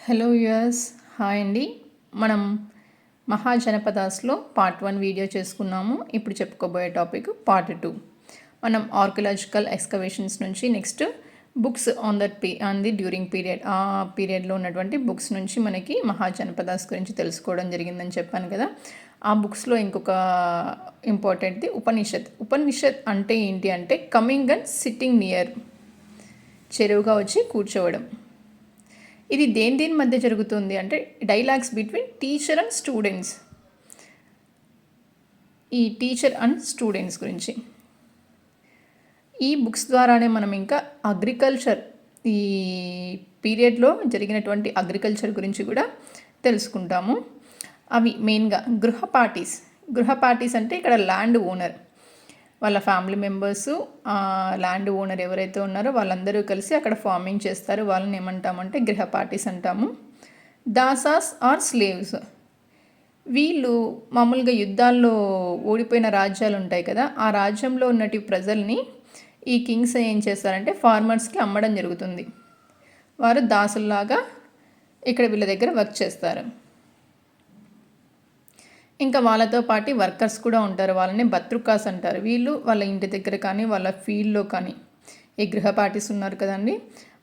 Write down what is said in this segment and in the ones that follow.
Hello viewers, hi అండి. మనం మహాజనపదాస్లో part 1 video చేసుకున్నాము. ఇప్పుడు చెప్పుకోబోయే టాపిక్ పార్ట్ 2. మనం ఆర్కియలాజికల్ ఎక్స్కవేషన్స్ నుంచి next books on the during period, ఆ పీరియడ్లో ఉన్నటువంటి బుక్స్ నుంచి మనకి మహాజనపదాస్ గురించి తెలుసుకోవడం జరిగిందని చెప్పాను కదా. ఆ బుక్స్లో ఇంకొక ఇంపార్టెంట్ది ఉపనిషత్ అంటే ఏంటి అంటే కమింగ్ అండ్ సిట్టింగ్ నియర్, చెరువుగా వచ్చి కూర్చోవడం. ఇది దేని మధ్య జరుగుతుంది అంటే dialogues between teacher and students. ఈ టీచర్ అండ్ స్టూడెంట్స్ గురించి ఈ బుక్స్ ద్వారానే మనం ఇంకా అగ్రికల్చర్, ఈ పీరియడ్లో జరిగినటువంటి అగ్రికల్చర్ గురించి కూడా తెలుసుకుంటాము. అవి మెయిన్గా గృహపాఠీస్ అంటే ఇక్కడ ల్యాండ్ ఓనర్, వాళ్ళ ఫ్యామిలీ మెంబర్సు, ల్యాండ్ ఓనర్ ఎవరైతే ఉన్నారో వాళ్ళందరూ కలిసి అక్కడ ఫార్మింగ్ చేస్తారు. వాళ్ళని ఏమంటామంటే గృహపాఠీస్ అంటాము. దాసాస్ ఆర్ స్లేవ్స్, వీళ్ళు మామూలుగా యుద్ధాల్లో ఓడిపోయిన రాజ్యాలు ఉంటాయి కదా, ఆ రాజ్యంలో ఉన్నటి ప్రజల్ని ఈ కింగ్స్ ఏం చేస్తారంటే ఫార్మర్స్కి అమ్మడం జరుగుతుంది. వారు దాసుల్లాగా ఇక్కడ వీళ్ళ దగ్గర వర్క్ చేస్తారు. ఇంకా వాళ్ళతో పాటు వర్కర్స్ కూడా ఉంటారు, వాళ్ళని బత్రుకాస్ అంటారు. వీళ్ళు వాళ్ళ ఇంటి దగ్గర కానీ వాళ్ళ ఫీల్డ్లో కానీ, ఈ గృహపాఠీస్ ఉన్నారు కదండి,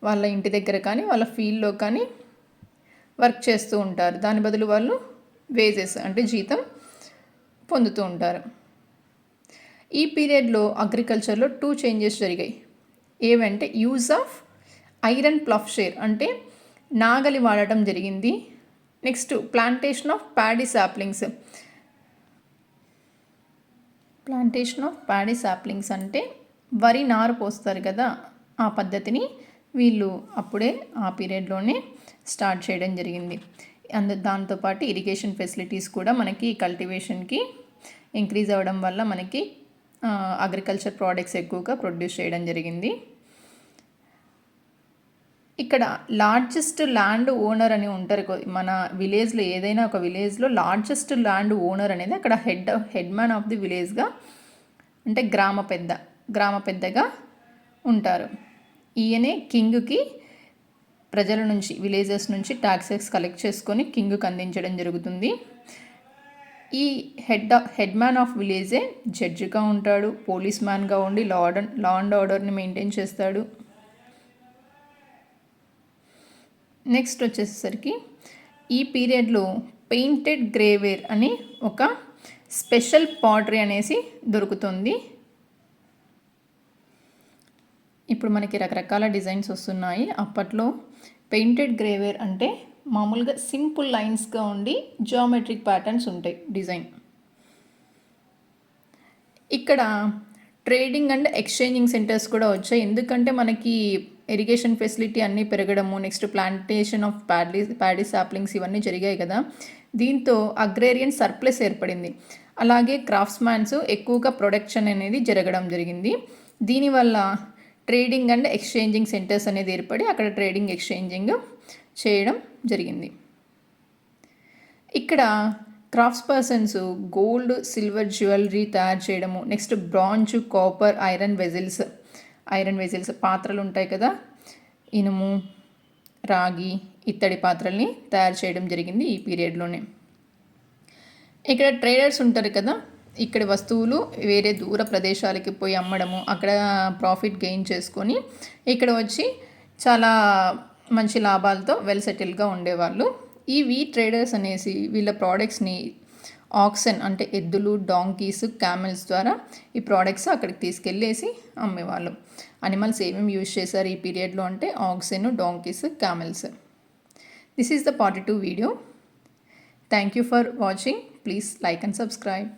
వాళ్ళ ఇంటి దగ్గర కానీ వాళ్ళ ఫీల్డ్లో కానీ వర్క్ చేస్తూ ఉంటారు. దాని బదులు వాళ్ళు వేజెస్ అంటే జీతం పొందుతూ ఉంటారు. ఈ పీరియడ్లో అగ్రికల్చర్లో 2 చేంజెస్ జరిగాయి. ఏవంటే యూజ్ ఆఫ్ ఐరన్ ప్లఫ్షేర్ అంటే నాగలి వాడటం జరిగింది. Next plantation of paddy saplings అంటే వరి నారు పోస్తారు కదా, ఆ పద్ధతిని వీళ్ళు అప్పుడే ఆ పీరియడ్లోనే స్టార్ట్ చేయడం జరిగింది. దాంతోపాటు ఇరిగేషన్ ఫెసిలిటీస్ కూడా మనకి కల్టివేషన్కి ఇంక్రీజ్ అవ్వడం వల్ల మనకి అగ్రికల్చర్ ప్రోడక్ట్స్ ఎక్కువగా ప్రొడ్యూస్ చేయడం జరిగింది. ఇక్కడ లార్జెస్ట్ ల్యాండ్ ఓనర్ అని ఉంటారు మన విలేజ్లో, ఏదైనా ఒక విలేజ్లో లార్జెస్ట్ ల్యాండ్ ఓనర్ అనేది అక్కడ హెడ్ మ్యాన్ ఆఫ్ ది విలేజ్గా అంటే గ్రామ పెద్దగా ఉంటారు. ఈయనే కింగ్కి ప్రజల నుంచి, విలేజెస్ నుంచి ట్యాక్సెస్ కలెక్ట్ చేసుకొని కింగ్కి అందించడం జరుగుతుంది. ఈ హెడ్ మ్యాన్ ఆఫ్ విలేజే జడ్జిగా ఉంటాడు, పోలీస్ మ్యాన్గా ఉండి లా అండ్ ఆర్డర్ని మెయింటైన్ చేస్తాడు. నెక్స్ట్ వచ్చేసరికి ఈ పీరియడ్లో పెయింటెడ్ గ్రేవేర్ అని ఒక స్పెషల్ పాటరీ అనేసి దొరుకుతుంది. ఇప్పుడు మనకి రకరకాల డిజైన్స్ వస్తున్నాయి. అప్పట్లో పెయింటెడ్ గ్రేవేర్ అంటే మామూలుగా సింపుల్ లైన్స్గా ఉండి జియోమెట్రిక్ ప్యాటర్న్స్ ఉంటాయి డిజైన్. ఇక్కడ ట్రేడింగ్ అండ్ ఎక్స్చేంజింగ్ సెంటర్స్ కూడా వచ్చాయి. ఎందుకంటే మనకి ఇరిగేషన్ ఫెసిలిటీ అన్నీ పెరగడము, next plantation of paddy saplings ఇవన్నీ జరిగాయి కదా, దీంతో అగ్రేరియన్ సర్ప్లస్ ఏర్పడింది. అలాగే క్రాఫ్ట్స్మ్యాన్స్ ఎక్కువగా ప్రొడక్షన్ అనేది జరగడం జరిగింది. దీనివల్ల ట్రేడింగ్ అండ్ ఎక్స్చేంజింగ్ సెంటర్స్ అనేది ఏర్పడి అక్కడ ట్రేడింగ్ ఎక్స్చేంజింగ్ చేయడం జరిగింది. ఇక్కడ crafts persons gold, silver jewellery తయారు చేయడము, next bronze, copper, iron vessels పాత్రలు ఉంటాయి కదా, ఇనుము, రాగి, ఇత్తడి పాత్రల్ని తయారు చేయడం జరిగింది ఈ పీరియడ్లోనే. ఇక్కడ ట్రేడర్స్ ఉంటారు కదా, ఇక్కడ వస్తువులు వేరే దూర ప్రదేశాలకి పోయి అమ్మడము, అక్కడ ప్రాఫిట్ గెయిన్ చేసుకొని ఇక్కడ వచ్చి చాలా మంచి లాభాలతో వెల్ సెటిల్గా ఉండేవాళ్ళు. ఈ ట్రేడర్స్ అనేసి వీళ్ళ ప్రోడక్ట్స్ని ఆక్సన్ అంటే ఎద్దులు, డాంకీస్, క్యామెల్స్ ద్వారా ఈ ప్రోడక్ట్స్ అక్కడికి తీసుకెళ్ళేసి అమ్మేవాళ్ళు. అనిమల్స్ ఏమేమి యూజ్ చేశారు ఈ పీరియడ్లో అంటే axon, donkeys, camels. This is the part 2 video. Thank you for watching. Please like and subscribe.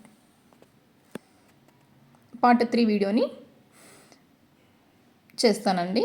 Part 3 వీడియోని చేస్తానండి.